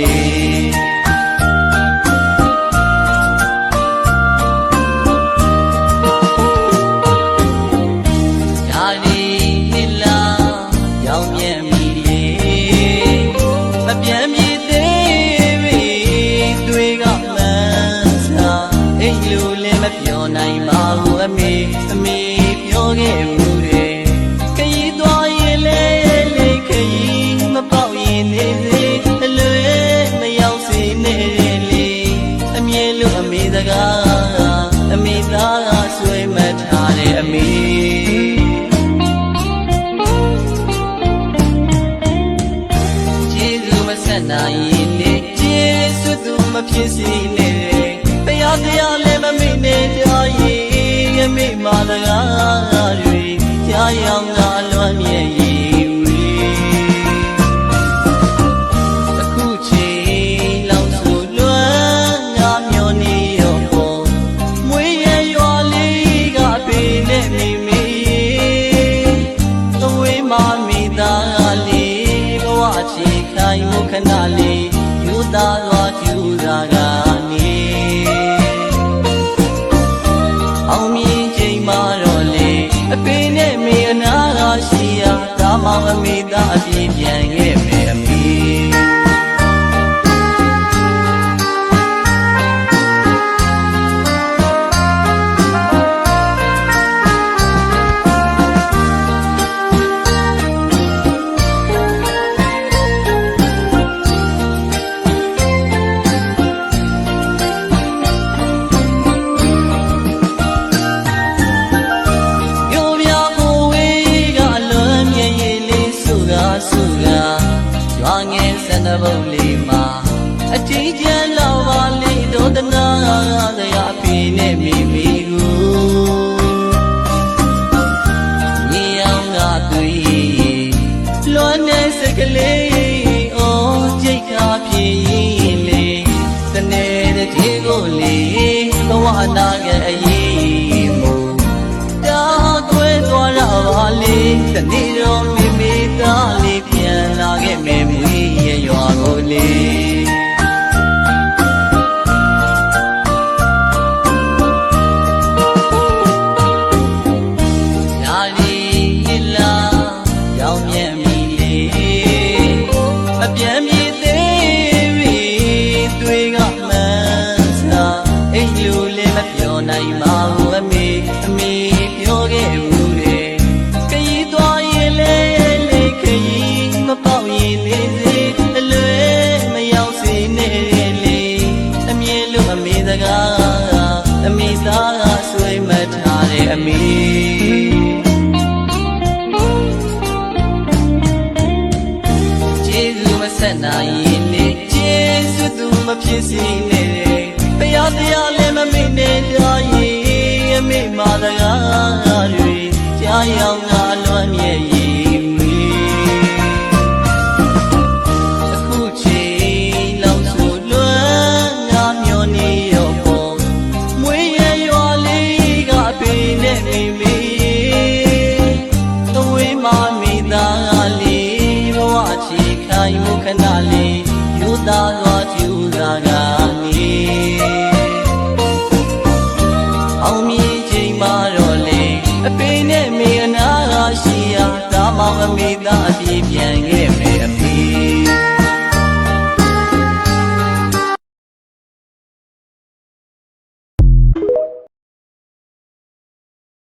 လေယာရီဟိလာရောင်မြဲမိလေမပြန်မြည်သေးပြီတွေကမှန်းစားအိမ်လူလည်းမပြောနိုင်ပါဘူးအမေပြောခဲ့မှုတွေခရီးသွားရင်လေခရီးမပေါက်ရင်နေစေအလွယ်မရောက်စေနဲ့လေအမြဲလို့အမေစကားအမေသားဆွေးမထားတဲ့အမေကျေးဇူးမဆက်နိုင်ရင်လေကျေးဇူးသူမဖြစ်စေနဲ့တရားလည်းမမေ့နဲ့ကြရင်အမေမစကားတွေကြားရောင်သာလွမ်းမြဲရင်ဝေအခုချိန်လောက်ဆိုလွမ်းငါမျောနေရောပေါ်မွေးရရွာလေးကပေနဲ့မိမေအဝေးမမိသားလေးဘဝချီခိုင်မှုခဏလေးယူသားသွားကျူသာကနေအောင်မြင်ချိန်မှာတော့လေအပေနဲ့မေအနာရှိရာဒါမှအမေသားအပြင်းပြန်ခဲ့မယ်အမေဘုံလေးမှာအကြည့်ကျန်လောက်ပါလေဒေါသနာတရားပြင်းနဲ့မိမိကိုညီအောင်ကတွေ့လွမ်းတဲ့စိတ်ကလေးအော်ကြိတ်ခါပြေးလေတနေ့တည်းကိုလေဘဝနာကအရေးမို့တာကွဲသွားတော့ပါလေတနေ့တော့မိမိသားလေးပြန်လာခဲ့မယ်မွေးရွာကိုလေယာရီဟိလာရောင်မြဲမိလေမပြန်မြည်သေးပြီတွေကမှန်းစားအိမ်လူလည်းမပြောနိုင်ပါဘူးအမေပြောခဲ့ဘူးလေခရီးသွားရင်လေခရီးမပေါက်ရင်နေစေစကားအမေသားဆွေးမထားတဲ့အမေကျေးဇူးမဆက်နိုင်ရင်လေကျေးဇူးသူမဖြစ်စေနဲ့တရားလည်းမမေ့နဲ့ကြရင်အမေမစကားတွေကြားရောင်သာလွမ်းမြဲရင်ဝေအခုချိန်လောက်ဆိုလွမ်းငါမျောနေရောခဏလေးယူသားသွားကျူသာကနေအောင်မြင်ချိန်မှာတော့လေအပေနဲ့မေအနာရှိရာဒါမှအမေသားအပြေးပြန်ခဲ့မယ်အမေ